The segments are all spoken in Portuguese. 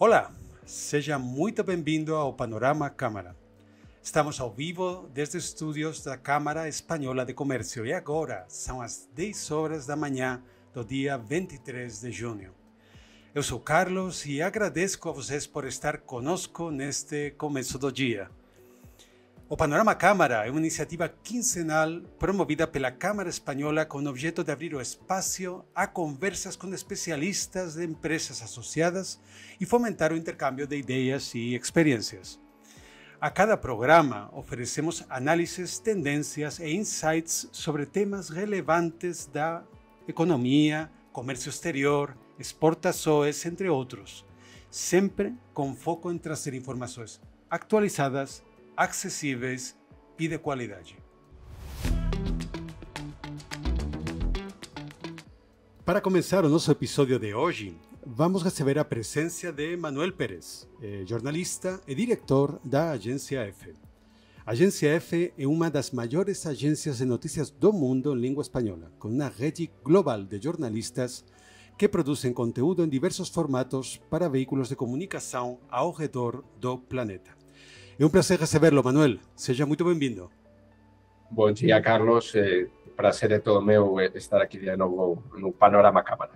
Olá, seja muito bem-vindo ao Panorama Câmara. Estamos ao vivo desde os estúdios da Câmara Espanhola de Comércio e agora são as 10 horas da manhã do dia 23 de junho. Eu sou Carlos e agradeço a vocês por estar conosco neste começo do dia. O Panorama Câmara é uma iniciativa quinzenal promovida pela Câmara Espanhola com o objeto de abrir o espaço a conversas com especialistas de empresas associadas e fomentar o intercâmbio de ideias e experiências. A cada programa oferecemos análises, tendências e insights sobre temas relevantes da economia, comércio exterior, exportações, entre outros, sempre com foco em trazer informações atualizadas, acessíveis e de qualidade. Para começar o nosso episódio de hoje, vamos receber a presença de Manuel Pérez, jornalista e diretor da Agência F. A Agência F é uma das maiores agências de notícias do mundo em língua espanhola, com uma rede global de jornalistas que produzem conteúdo em diversos formatos para veículos de comunicação ao redor do planeta. É um prazer recebê-lo, Manuel. Seja muito bem-vindo. Bom dia, Carlos. Prazer é todo meu estar aqui de novo no Panorama Câmara.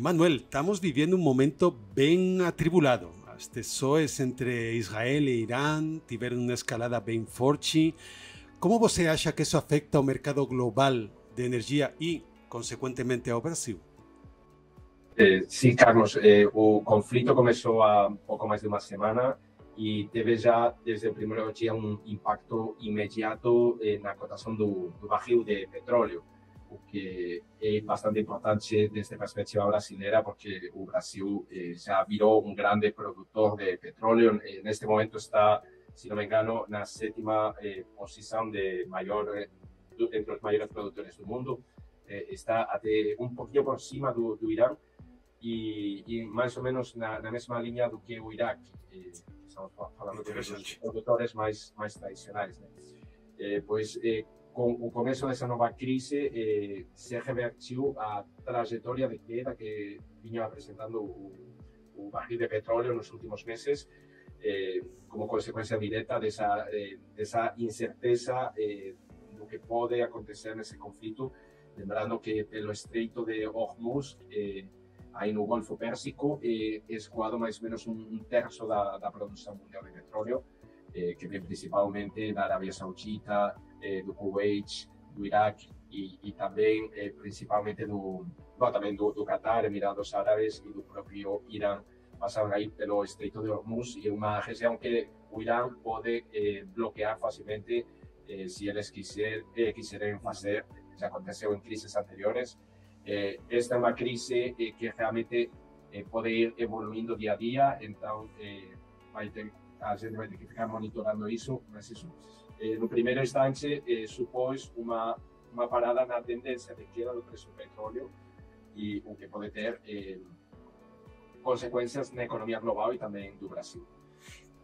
Manuel, estamos vivendo um momento bem atribulado. As tensões entre Israel e Irã tiveram uma escalada bem forte. Como você acha que isso afeta o mercado global de energia e, consequentemente, ao Brasil? Sim, Carlos. O conflito começou há pouco mais de uma semana e teve já, desde o primeiro dia, um impacto imediato na cotação do barril de petróleo, o que é bastante importante desde a perspectiva brasileira, porque o Brasil já virou um grande produtor de petróleo. Neste momento está, se não me engano, na sétima posição entre os maiores produtores do mundo. Está até um pouquinho por cima do Irã e mais ou menos na mesma linha do que o Iraque. Estamos falando dos produtores mais tradicionais, né? Com o começo dessa nova crise, se revertiu a trajetória de queda que vinha apresentando o barril de petróleo nos últimos meses, como consequência direta dessa incerteza do que pode acontecer nesse conflito. Lembrando que pelo Estreito de Hormuz, aí no Golfo Pérsico, é escoado mais ou menos um terço da produção mundial de petróleo, que vem principalmente da Arábia Saudita, do Kuwait, do Iraque e também principalmente do Catar, Emirados Árabes e do próprio Irã. Passaram aí pelo Estreito de Hormuz e uma região que o Irã pode bloquear facilmente se eles quiserem fazer. Já aconteceu em crises anteriores. Esta é uma crise que realmente pode ir evoluindo dia a dia, então a gente vai ter que ficar monitorando isso, mas isso, no primeiro instante, supôs uma parada na tendência de queda do preço do petróleo e o que pode ter consequências na economia global e também do Brasil.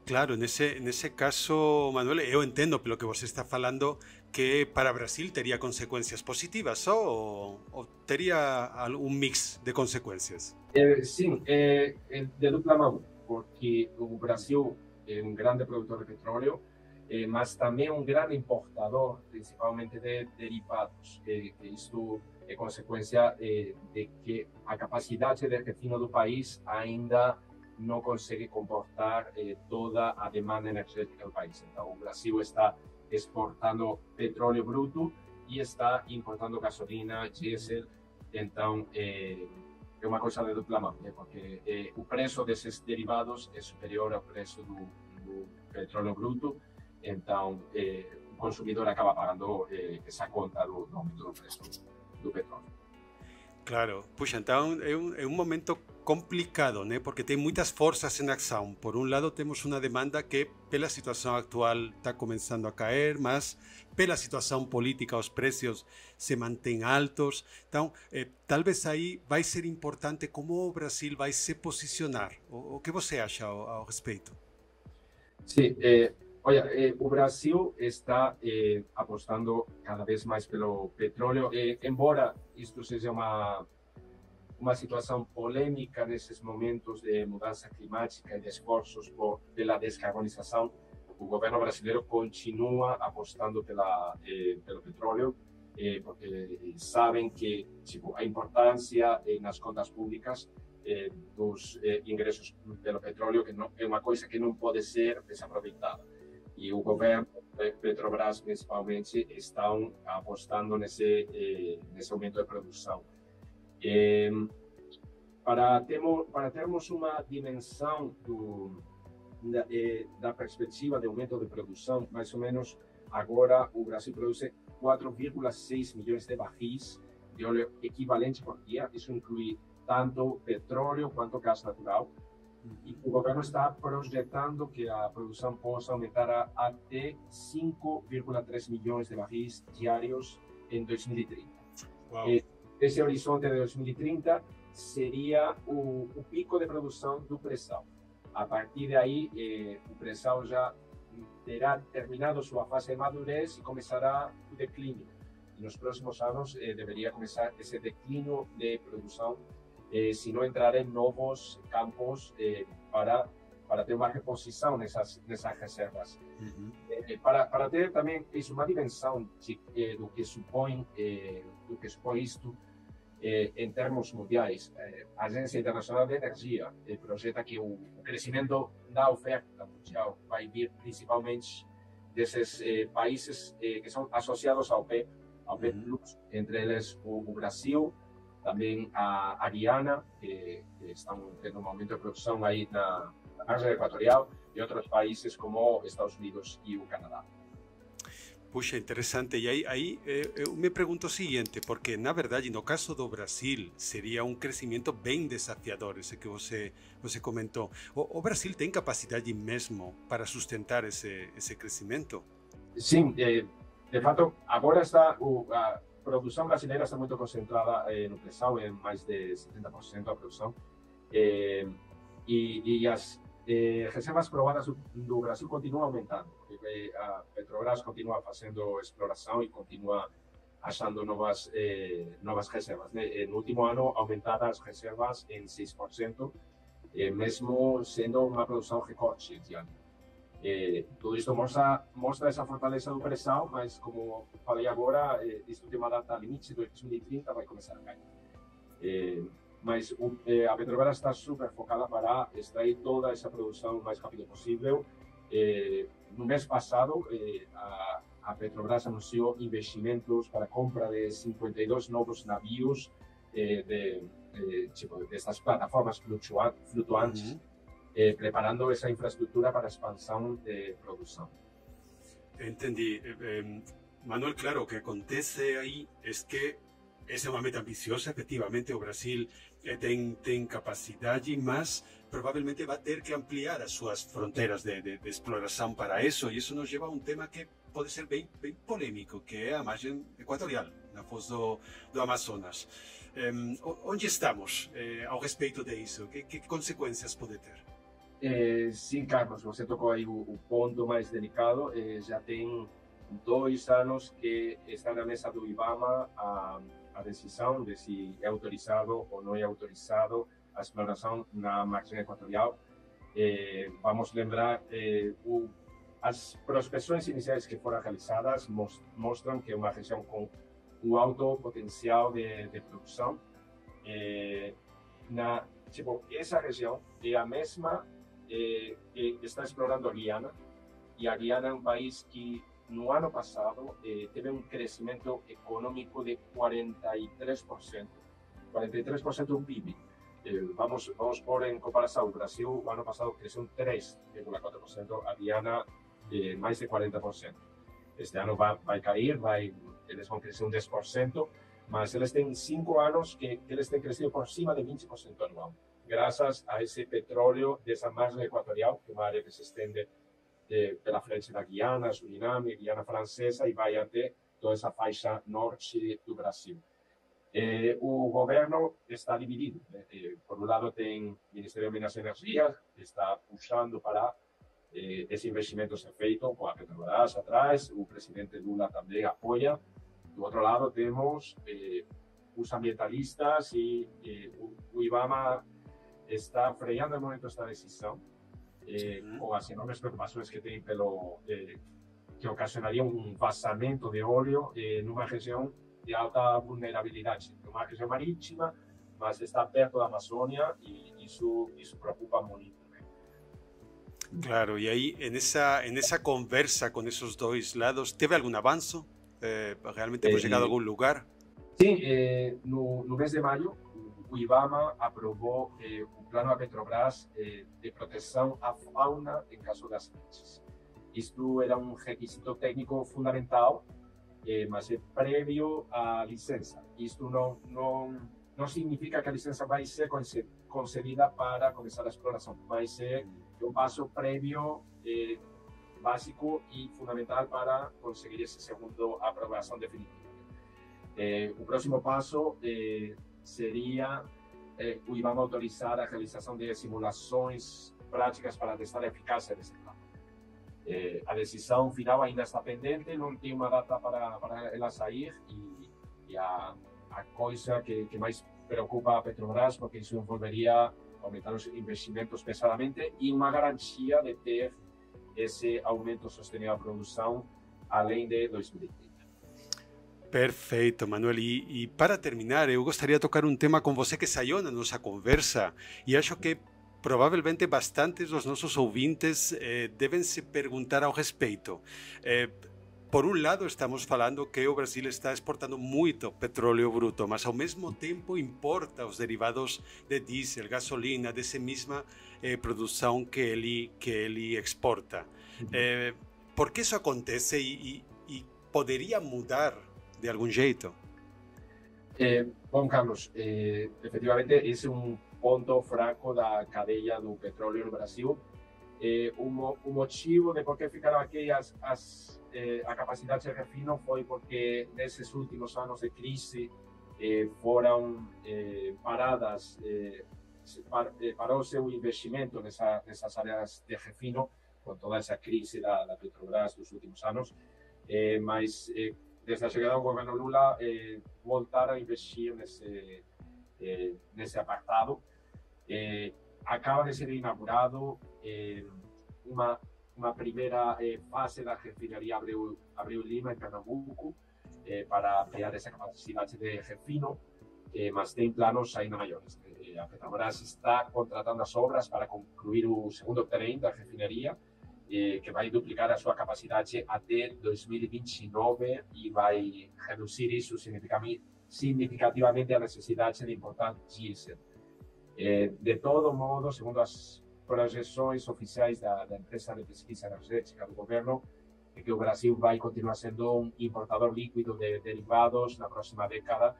Claro, nesse caso, Manuel, eu entendo pelo que você está falando que para Brasil teria consequências positivas ou teria um mix de consequências? Sim, de dupla mão, porque o Brasil é um grande produtor de petróleo, mas também um grande importador, principalmente de derivados. Isto é consequência de que a capacidade de refino do país ainda não consegue comportar toda a demanda energética do país. Então, o Brasil está exportando petróleo bruto e está importando gasolina, diesel. Então, é uma coisa de dupla mão, né? Porque o preço desses derivados é superior ao preço do petróleo bruto. Então, o consumidor acaba pagando essa conta do aumento do preço do petróleo. Claro, puxa, então é um momento complicado, né? Porque tem muitas forças em ação. Por um lado, temos uma demanda que, pela situação atual, está começando a cair, mas pela situação política, os preços se mantêm altos. Então, talvez aí vai ser importante como o Brasil vai se posicionar. O que você acha ao respeito? Sim, olha, o Brasil está apostando cada vez mais pelo petróleo, embora isto seja uma situação polêmica nesses momentos de mudança climática e de esforços pela descarbonização. O governo brasileiro continua apostando pelo petróleo, porque sabem que tipo, a importância nas contas públicas dos ingressos pelo petróleo que não, é uma coisa que não pode ser desaproveitada. E o governo, Petrobras principalmente, estão apostando nesse aumento de produção. Para termos uma dimensão da perspectiva de aumento de produção, mais ou menos agora o Brasil produz 4,6 milhões de barris de óleo equivalente por dia. Isso inclui tanto petróleo quanto gás natural. E o governo está projetando que a produção possa aumentar até 5,3 milhões de barris diários em 2030. Uau. Esse horizonte de 2030 seria o pico de produção do pré-sal. A partir daí, o pré-sal já terá terminado sua fase de madurez e começará o declínio. E nos próximos anos deveria começar esse declínio de produção, se não entrarem novos campos para ter uma reposição nessas reservas. Para ter também isso, uma dimensão do que supõe isto em termos mundiais, a Agência Internacional de Energia projeta que o crescimento da oferta mundial vai vir principalmente desses países que são associados ao OPEP+, entre eles o Brasil, também a Guiana, que estão tendo um aumento de produção aí na margem equatorial, e outros países como Estados Unidos e o Canadá. Puxa, interessante. E aí eu me pergunto o seguinte, porque na verdade no caso do Brasil seria um crescimento bem desafiador, esse que você comentou. O Brasil tem capacidade mesmo para sustentar esse crescimento? Sim, de fato, agora a produção brasileira está muito concentrada no pré-sal, em mais de 70% da produção, e as reservas provadas do Brasil continuam aumentando, porque a Petrobras continua fazendo exploração e continua achando novas reservas. No último ano, aumentaram as reservas em 6%, mesmo sendo uma produção recorde esse ano. Tudo isto mostra essa fortaleza do pré-sal, mas como falei agora, isto tem uma data limite, 2030 vai começar a cair. Mas a Petrobras está super focada para extrair toda essa produção o mais rápido possível. No mês passado, a Petrobras anunciou investimentos para a compra de 52 novos navios dessas plataformas flutuantes, preparando essa infraestrutura para a expansão de produção. Entendi. Manuel, claro, o que acontece aí é que essa é uma meta ambiciosa, efectivamente, o Brasil tem capacidade, mas provavelmente vai ter que ampliar as suas fronteiras de exploração para isso, e isso nos leva a um tema que pode ser bem polêmico, que é a margem equatorial, na foz do Amazonas. Onde estamos ao respeito disso? Que consequências pode ter? Sim, Carlos, você tocou aí o ponto mais delicado. Já tem 2 anos que está na mesa do IBAMA a decisão de se é autorizado ou não é autorizado a exploração na margem equatorial. Vamos lembrar, as prospecções iniciais que foram realizadas mostram que é uma região com um alto potencial de produção. Essa região é a mesma que está explorando a Guiana, e a Guiana é um país que no ano passado teve um crescimento econômico de 43%, 43% do PIB. Vamos pôr em comparação, o Brasil, o ano passado cresceu 3,4%, a Guiana mais de 40%. Este ano vai cair, eles vão crescer 10%, mas eles têm 5 anos que eles têm crescido por cima de 20% anual, graças a esse petróleo dessa margem equatorial, que é uma área que se estende pela frente da Guiana, Suriname, Guiana Francesa, e vai até toda essa faixa norte do Brasil. O governo está dividido. Por um lado, tem o Ministério de Minas e Energia, que está puxando para esse investimento ser feito com a Petrobras atrás. O presidente Lula também apoia. Do outro lado, temos os ambientalistas e o IBAMA está freando no momento esta decisão, com as enormes preocupações que tem que ocasionaria um vazamento de óleo numa região de alta vulnerabilidade, numa região marítima, mas está perto da Amazônia e isso preocupa muito. Claro, e aí, nessa conversa com esses dois lados, teve algum avanço? Realmente hemos chegado a algum lugar? Sim, no mês de maio, o IBAMA aprovou o plano da Petrobras de proteção à fauna em caso de acidentes. Isto era um requisito técnico fundamental, mas é prévio à licença. Isto não significa que a licença vai ser concedida para começar a exploração, mas é um passo prévio, básico e fundamental para conseguir essa segunda aprovação definitiva. O próximo passo seria o IBAMA autorizar a realização de simulações práticas para testar a eficácia desse plano. A decisão final ainda está pendente, não tem uma data para ela sair e a coisa que mais preocupa a Petrobras, porque isso envolveria aumentar os investimentos pesadamente e uma garantia de ter esse aumento sustenido da produção além de 2030. Perfeito, Manuel. E para terminar, eu gostaria de tocar um tema com você que saiu na nossa conversa e acho que provavelmente bastantes dos nossos ouvintes devem se perguntar ao respeito. Por um lado, estamos falando que o Brasil está exportando muito petróleo bruto, mas ao mesmo tempo importa os derivados de diesel, gasolina, dessa mesma produção que ele exporta. Por que isso acontece e poderia mudar de algum jeito? Bom, Carlos, efetivamente esse é um ponto fraco da cadeia do petróleo no Brasil. O motivo de por que ficaram aqui a capacidade de refino foi porque nesses últimos anos de crise foram paradas, parou-se o investimento nessas áreas de refino com toda essa crise da Petrobras dos últimos anos, mas desde a chegada do governo Lula voltaram a investir nesse apartado. Acaba de ser inaugurado uma primeira fase da refinaria Abreu Lima, em Pernambuco, para ampliar essa capacidade de refino, mas tem planos ainda maiores. A Petrobras está contratando as obras para concluir o segundo trem da refinaria, que vai duplicar a sua capacidade até 2029 e vai reduzir isso significativamente a necessidade de importar diesel. De todo modo, segundo as projeções oficiais da empresa de pesquisa energética do governo, é que o Brasil vai continuar sendo um importador líquido de derivados na próxima década.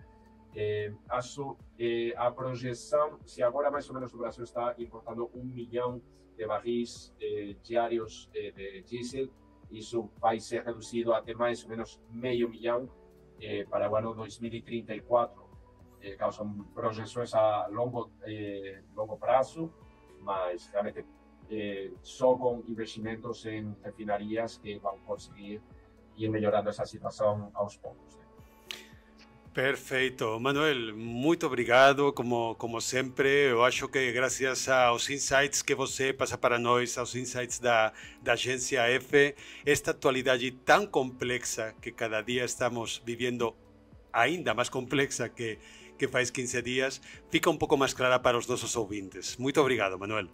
A projeção, se agora mais ou menos o Brasil está importando 1 milhão de barris diários de diesel, isso vai ser reduzido até mais ou menos meio milhão para o ano 2034. Causam projeções a longo prazo, mas realmente só com investimentos em refinarias que vão conseguir ir melhorando essa situação aos poucos. Perfeito. Manuel, muito obrigado, como sempre. Eu acho que graças aos insights que você passa para nós, aos insights da agência F, esta atualidade tão complexa que cada dia estamos vivendo, ainda mais complexa que faz 15 dias, fica um pouco mais clara para os nossos ouvintes. Muito obrigado, Manuel.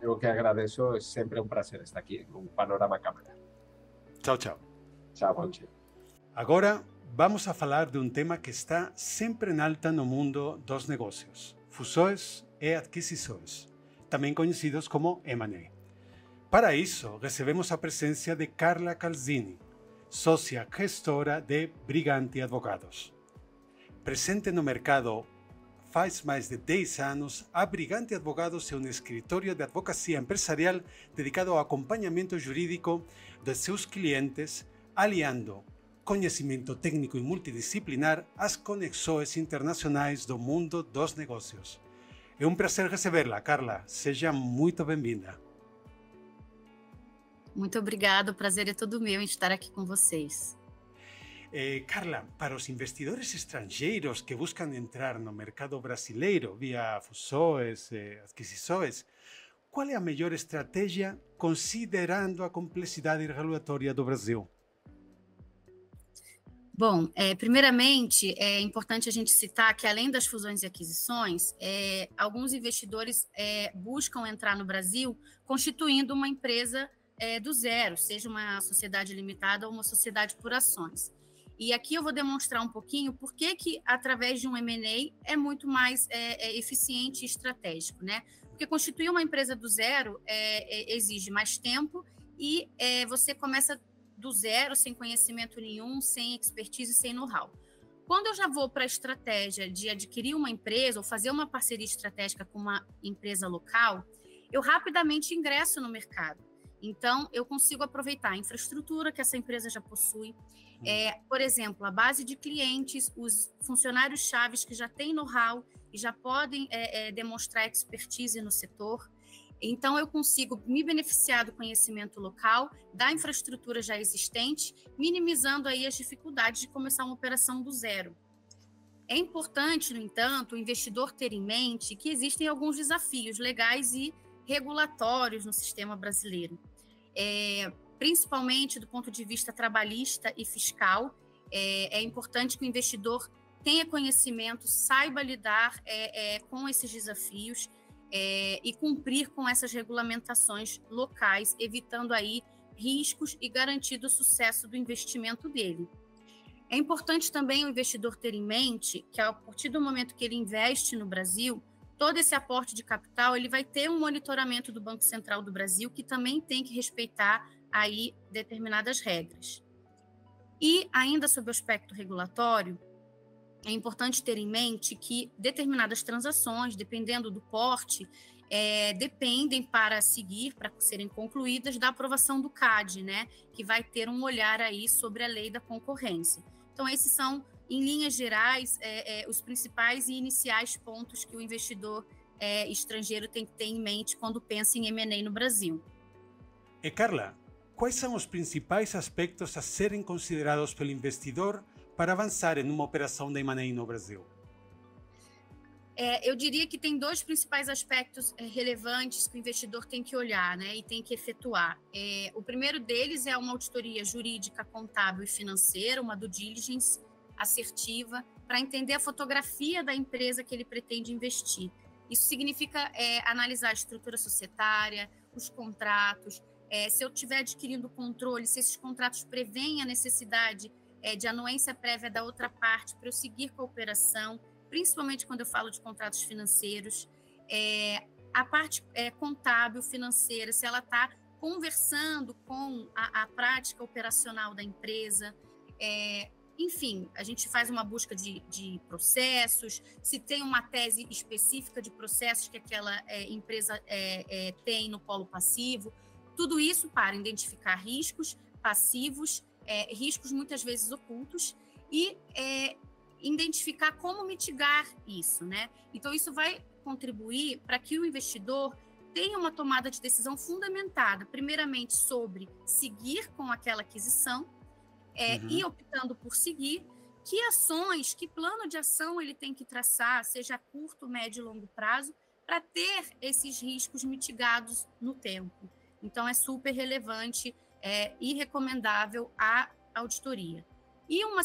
Eu que agradeço, é sempre um prazer estar aqui no Panorama Câmara. Tchau, tchau. Tchau, bom dia. Agora vamos a falar de um tema que está sempre em alta no mundo dos negócios: fusões e aquisições, também conhecidos como M&A. Para isso, recebemos a presença de Carla Calzini, sócia gestora de Brigante Advogados. Presente no mercado faz mais de 10 anos, a Brigante Advogados é um escritório de advocacia empresarial dedicado ao acompanhamento jurídico de seus clientes, aliando conhecimento técnico e multidisciplinar às conexões internacionais do mundo dos negócios. É um prazer recebê-la, Carla. Seja muito bem-vinda. Muito obrigada, o prazer é todo meu em estar aqui com vocês. Carla, para os investidores estrangeiros que buscam entrar no mercado brasileiro via fusões, aquisições, qual é a melhor estratégia considerando a complexidade regulatória do Brasil? Bom, primeiramente, é importante a gente citar que, além das fusões e aquisições, alguns investidores buscam entrar no Brasil constituindo uma empresa do zero, seja uma sociedade limitada ou uma sociedade por ações. E aqui eu vou demonstrar um pouquinho por que através de um M&A é muito mais eficiente e estratégico, né? Porque constituir uma empresa do zero exige mais tempo e você começa do zero, sem conhecimento nenhum, sem expertise, sem know-how. Quando eu já vou para a estratégia de adquirir uma empresa ou fazer uma parceria estratégica com uma empresa local, eu rapidamente ingresso no mercado. Então, eu consigo aproveitar a infraestrutura que essa empresa já possui, por exemplo, a base de clientes, os funcionários chaves que já têm know-how e já podem demonstrar expertise no setor. Então, eu consigo me beneficiar do conhecimento local, da infraestrutura já existente, minimizando aí as dificuldades de começar uma operação do zero. É importante, no entanto, o investidor ter em mente que existem alguns desafios legais e regulatórios no sistema brasileiro, principalmente do ponto de vista trabalhista e fiscal. É importante que o investidor tenha conhecimento, saiba lidar com esses desafios, e cumprir com essas regulamentações locais, evitando aí riscos e garantindo o sucesso do investimento dele. É importante também o investidor ter em mente que, a partir do momento que ele investe no Brasil, todo esse aporte de capital ele vai ter um monitoramento do Banco Central do Brasil, que também tem que respeitar aí determinadas regras. E, ainda sobre o aspecto regulatório, é importante ter em mente que determinadas transações, dependendo do porte, dependem para serem concluídas, da aprovação do CADE, né, que vai ter um olhar aí sobre a lei da concorrência. Então, esses são, em linhas gerais, os principais e iniciais pontos que o investidor estrangeiro tem que ter em mente quando pensa em M&A no Brasil. Carla, quais são os principais aspectos a serem considerados pelo investidor para avançar em uma operação de M&A no Brasil? Eu diria que tem dois principais aspectos relevantes que o investidor tem que olhar, né, e tem que efetuar. O primeiro deles é uma auditoria jurídica, contábil e financeira, uma due diligence assertiva, para entender a fotografia da empresa que ele pretende investir. Isso significa analisar a estrutura societária, os contratos, se eu estiver adquirindo controle, se esses contratos prevêem a necessidade de anuência prévia da outra parte para eu seguir com a operação, principalmente quando eu falo de contratos financeiros, a parte contábil, financeira, se ela está conversando com a prática operacional da empresa, enfim, a gente faz uma busca de processos, se tem uma tese específica de processos que aquela empresa tem no polo passivo, tudo isso para identificar riscos passivos, riscos muitas vezes ocultos, e identificar como mitigar isso, né? Então, isso vai contribuir para que o investidor tenha uma tomada de decisão fundamentada, primeiramente, sobre seguir com aquela aquisição, e optando por seguir, que ações, que plano de ação ele tem que traçar, seja a curto, médio e longo prazo, para ter esses riscos mitigados no tempo. Então, é super relevante e recomendável a auditoria. E um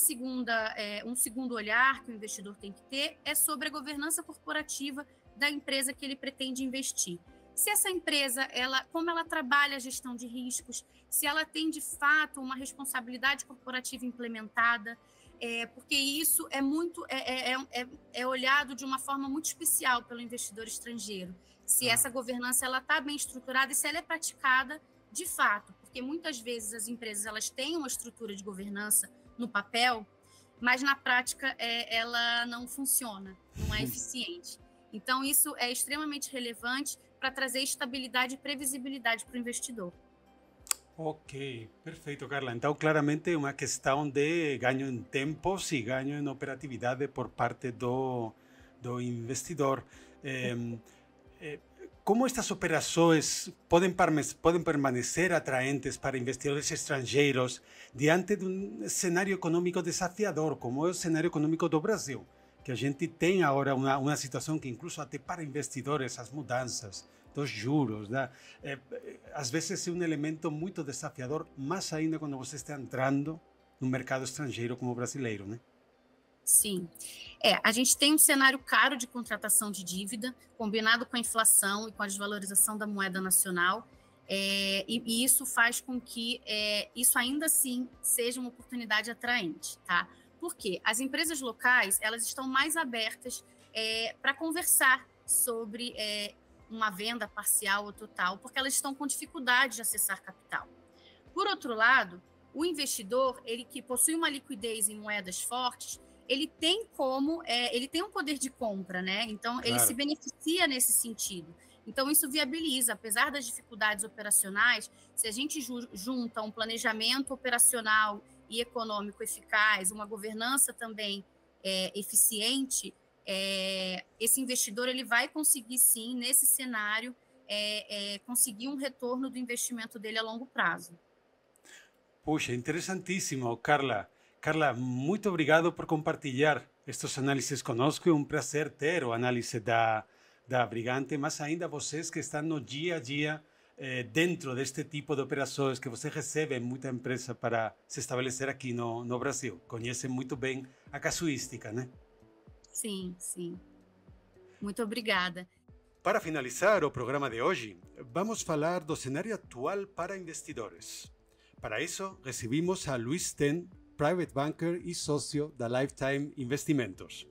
segundo olhar que o investidor tem que ter é sobre a governança corporativa da empresa que ele pretende investir. Se essa empresa, como ela trabalha a gestão de riscos, se ela tem, de fato, uma responsabilidade corporativa implementada, porque isso é olhado de uma forma muito especial pelo investidor estrangeiro. Se essa governança está bem estruturada e se ela é praticada de fato, porque muitas vezes as empresas elas têm uma estrutura de governança no papel, mas na prática ela não funciona, não é eficiente. Então, isso é extremamente relevante para trazer estabilidade e previsibilidade para o investidor. Ok, perfeito, Carla. Então, claramente é uma questão de ganho em tempos e ganho em operatividade por parte do investidor. como estas operações podem permanecer atraentes para investidores estrangeiros diante de um cenário econômico desafiador, como é o cenário econômico do Brasil? Que a gente tem agora uma situação que incluso até para investidores as mudanças dos juros, né? Às vezes é um elemento muito desafiador, mais ainda quando você está entrando no mercado estrangeiro como brasileiro, né? Sim. A gente tem um cenário caro de contratação de dívida, combinado com a inflação e com a desvalorização da moeda nacional, e isso faz com que isso ainda assim seja uma oportunidade atraente, tá? Por quê? As empresas locais, elas estão mais abertas para conversar sobre uma venda parcial ou total, porque elas estão com dificuldade de acessar capital. Por outro lado, o investidor, ele que possui uma liquidez em moedas fortes, ele tem um poder de compra, né? Então, ele se beneficia nesse sentido. Então, isso viabiliza, apesar das dificuldades operacionais, se a gente junta um planejamento operacional e econômico eficaz, uma governança também eficiente, esse investidor ele vai conseguir, sim, nesse cenário, conseguir um retorno do investimento dele a longo prazo. Puxa, interessantíssimo, Carla. Carla, muito obrigado por compartilhar estes análises conosco. É um prazer ter o análise da Brigante, mas ainda vocês que estão no dia a dia dentro deste tipo de operações que você recebe em muita empresa para se estabelecer aqui no Brasil. Conhecem muito bem a casuística, né? Sim, sim. Muito obrigada. Para finalizar o programa de hoje, vamos falar do cenário atual para investidores. Para isso, recebimos a Luis Ten, Private Banker e sócio da Lifetime Investimentos.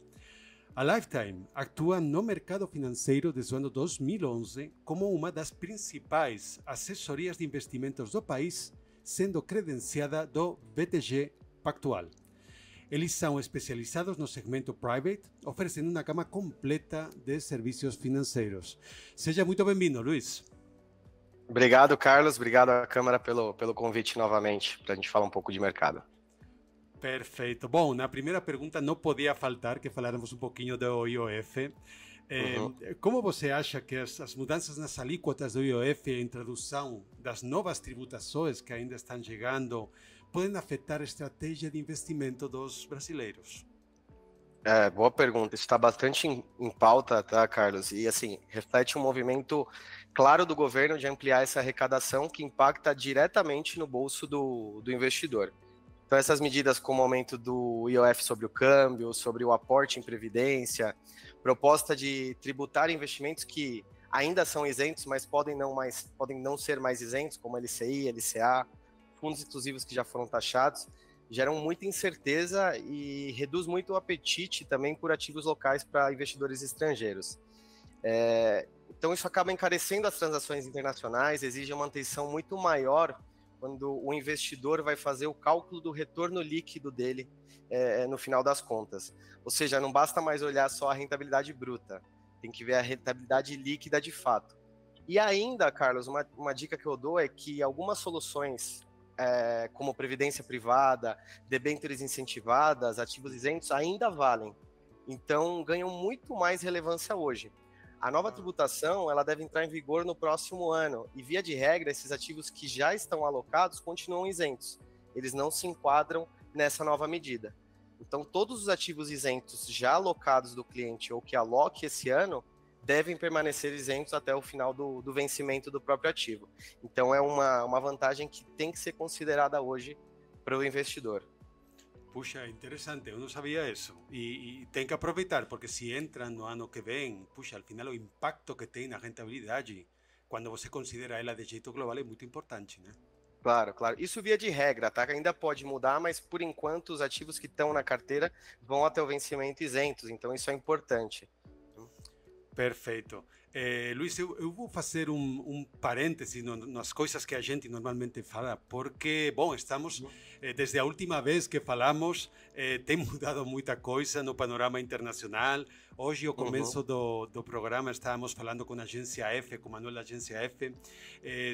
A Lifetime atua no mercado financeiro desde o ano 2011 como uma das principais assessorias de investimentos do país, sendo credenciada do BTG Pactual. Eles são especializados no segmento private, oferecendo uma gama completa de serviços financeiros. Seja muito bem-vindo, Luis. Obrigado, Carlos. Obrigado à Câmara pelo convite novamente, para a gente falar um pouco de mercado. Perfeito. Bom, na primeira pergunta não podia faltar que faláramos um pouquinho do IOF. Como você acha que as mudanças nas alíquotas do IOF e a introdução das novas tributações que ainda estão chegando podem afetar a estratégia de investimento dos brasileiros? Boa pergunta. Isso está bastante em pauta, tá, Carlos? E, assim, reflete um movimento claro do governo de ampliar essa arrecadação que impacta diretamente no bolso do investidor. Então, essas medidas como o aumento do IOF sobre o câmbio, sobre o aporte em previdência, proposta de tributar investimentos que ainda são isentos, mas podem não ser mais isentos, como LCI, LCA, fundos exclusivos que já foram taxados, geram muita incerteza e reduz muito o apetite também por ativos locais para investidores estrangeiros. Então, isso acaba encarecendo as transações internacionais, exige uma atenção muito maior quando o investidor vai fazer o cálculo do retorno líquido dele no final das contas. Ou seja, não basta mais olhar só a rentabilidade bruta, tem que ver a rentabilidade líquida de fato. E ainda, Carlos, uma dica que eu dou é que algumas soluções, como previdência privada, debêntures incentivadas, ativos isentos, ainda valem. Então, ganham muito mais relevância hoje. A nova tributação ela deve entrar em vigor no próximo ano e, via de regra, esses ativos que já estão alocados continuam isentos. Eles não se enquadram nessa nova medida. Então, todos os ativos isentos já alocados do cliente ou que aloque esse ano devem permanecer isentos até o final do vencimento do próprio ativo. Então, é uma vantagem que tem que ser considerada hoje para o investidor. Puxa, interessante, eu não sabia isso. E tem que aproveitar, porque se entra no ano que vem, puxa, al final o impacto que tem na rentabilidade, quando você considera ela de jeito global, é muito importante, né? Claro, claro. Isso via de regra, tá? Ainda pode mudar, mas por enquanto os ativos que estão na carteira vão até o vencimento isentos, então isso é importante. Perfeito. Luis, eu vou fazer um parêntese nas coisas que a gente normalmente fala, porque, bom, estamos, desde a última vez que falamos, tem mudado muita coisa no panorama internacional. Hoje, ao começo do programa, estávamos falando com a Agência F, com o Manuel da Agência F,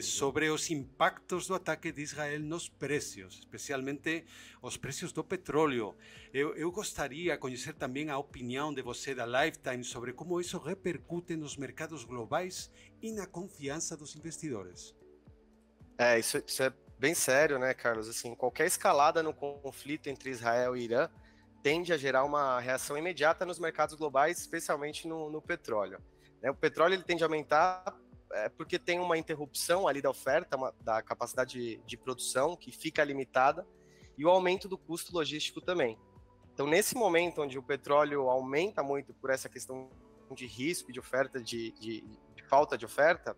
sobre os impactos do ataque de Israel nos preços, especialmente os preços do petróleo. Eu gostaria de conhecer também a opinião de você da Lifetime sobre como isso repercute nos mercados mercados globais e na confiança dos investidores. Isso é bem sério, né, Carlos? Assim, qualquer escalada no conflito entre Israel e Irã tende a gerar uma reação imediata nos mercados globais, especialmente no petróleo. O petróleo ele tende a aumentar porque tem uma interrupção ali da oferta, da capacidade de produção que fica limitada, e o aumento do custo logístico também. Então, nesse momento onde o petróleo aumenta muito por essa questão de risco de oferta, de falta de oferta,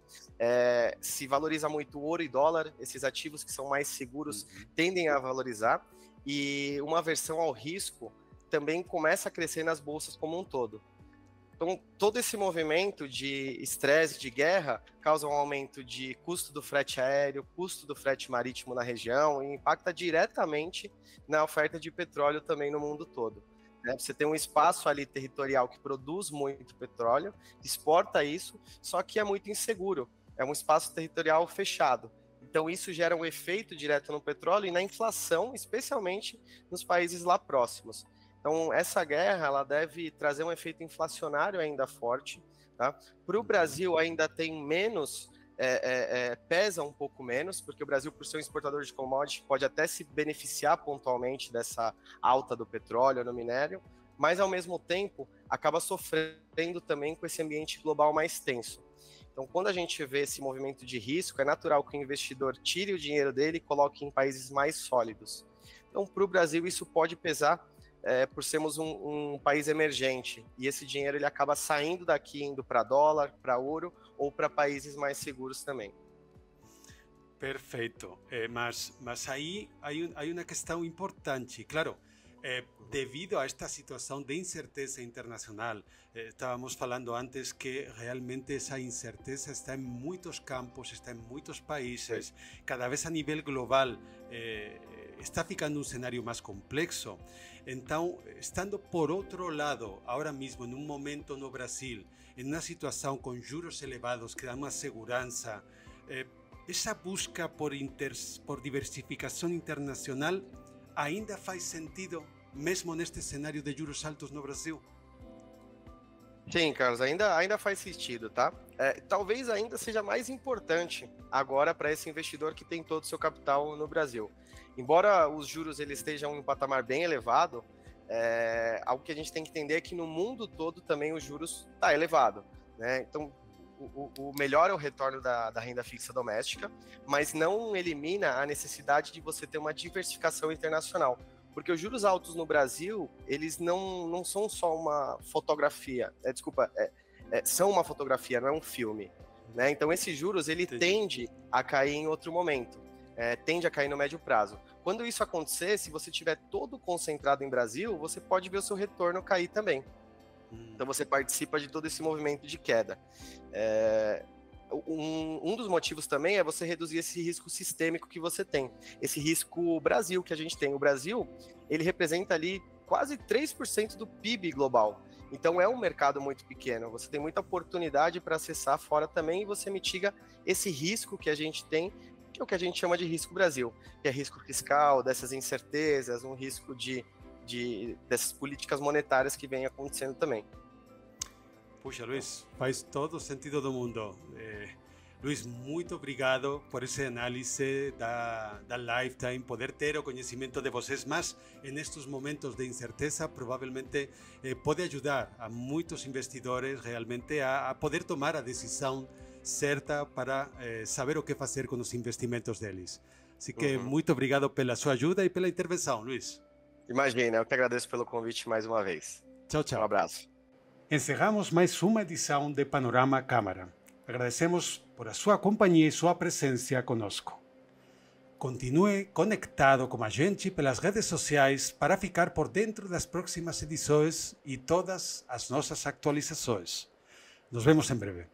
se valoriza muito o ouro e dólar, esses ativos que são mais seguros tendem a valorizar, e uma aversão ao risco também começa a crescer nas bolsas como um todo. Então, todo esse movimento de estresse, de guerra, causa um aumento de custo do frete aéreo, custo do frete marítimo na região e impacta diretamente na oferta de petróleo também no mundo todo. Você tem um espaço ali territorial que produz muito petróleo, exporta isso, só que é muito inseguro. É um espaço territorial fechado. Então, isso gera um efeito direto no petróleo e na inflação, especialmente nos países lá próximos. Então, essa guerra ela deve trazer um efeito inflacionário ainda forte. Tá? Para o Brasil, ainda tem menos, pesa um pouco menos, porque o Brasil, por ser um exportador de commodities, pode até se beneficiar pontualmente dessa alta do petróleo no minério, mas, ao mesmo tempo, acaba sofrendo também com esse ambiente global mais tenso. Então, quando a gente vê esse movimento de risco, é natural que o investidor tire o dinheiro dele e coloque em países mais sólidos. Então, para o Brasil, isso pode pesar por sermos um país emergente, e esse dinheiro ele acaba saindo daqui, indo para dólar, para ouro, ou para países mais seguros também. Perfeito, mas aí há uma questão importante, claro, devido a esta situação de incerteza internacional, estávamos falando antes que realmente essa incerteza está em muitos campos, está em muitos países, cada vez a nível global está ficando um cenário mais complexo. Então, estando por outro lado, agora mesmo, em um momento no Brasil, em uma situação com juros elevados que dá uma segurança, essa busca por diversificação internacional ainda faz sentido, mesmo neste cenário de juros altos no Brasil? Sim, Carlos, ainda faz sentido, tá? Talvez ainda seja mais importante agora para esse investidor que tem todo o seu capital no Brasil. Embora os juros eles estejam em um patamar bem elevado, algo que a gente tem que entender é que no mundo todo também os juros está elevado, né? Então, o melhor é o retorno da renda fixa doméstica, mas não elimina a necessidade de você ter uma diversificação internacional. Porque os juros altos no Brasil, eles não são só uma fotografia, são uma fotografia, não é um filme. Né? Então, esses juros, ele tende a cair em outro momento, tende a cair no médio prazo. Quando isso acontecer, se você estiver todo concentrado em Brasil, você pode ver o seu retorno cair também. Então, você participa de todo esse movimento de queda. Um dos motivos também é você reduzir esse risco sistêmico que você tem. Esse risco Brasil que a gente tem. O Brasil, ele representa ali quase 3% do PIB global. Então é um mercado muito pequeno. Você tem muita oportunidade para acessar fora também e você mitiga esse risco que a gente tem, que é o que a gente chama de risco Brasil, que é risco fiscal, dessas incertezas, um risco dessas políticas monetárias que vem acontecendo também. Puxa, Luiz, faz todo o sentido do mundo. Luiz, muito obrigado por esse análise da Lifetime, poder ter o conhecimento de vocês, mas nestes momentos de incerteza, provavelmente pode ajudar a muitos investidores realmente a poder tomar a decisão certa para saber o que fazer com os investimentos deles. Assim que muito obrigado pela sua ajuda e pela intervenção, Luiz. Imagina, eu que agradeço pelo convite mais uma vez. Tchau, tchau. Um abraço. Encerramos mais uma edição de Panorama Câmara. Agradecemos por a sua companhia e sua presença conosco. Continue conectado com a gente pelas redes sociais para ficar por dentro das próximas edições e todas as nossas atualizações. Nos vemos em breve.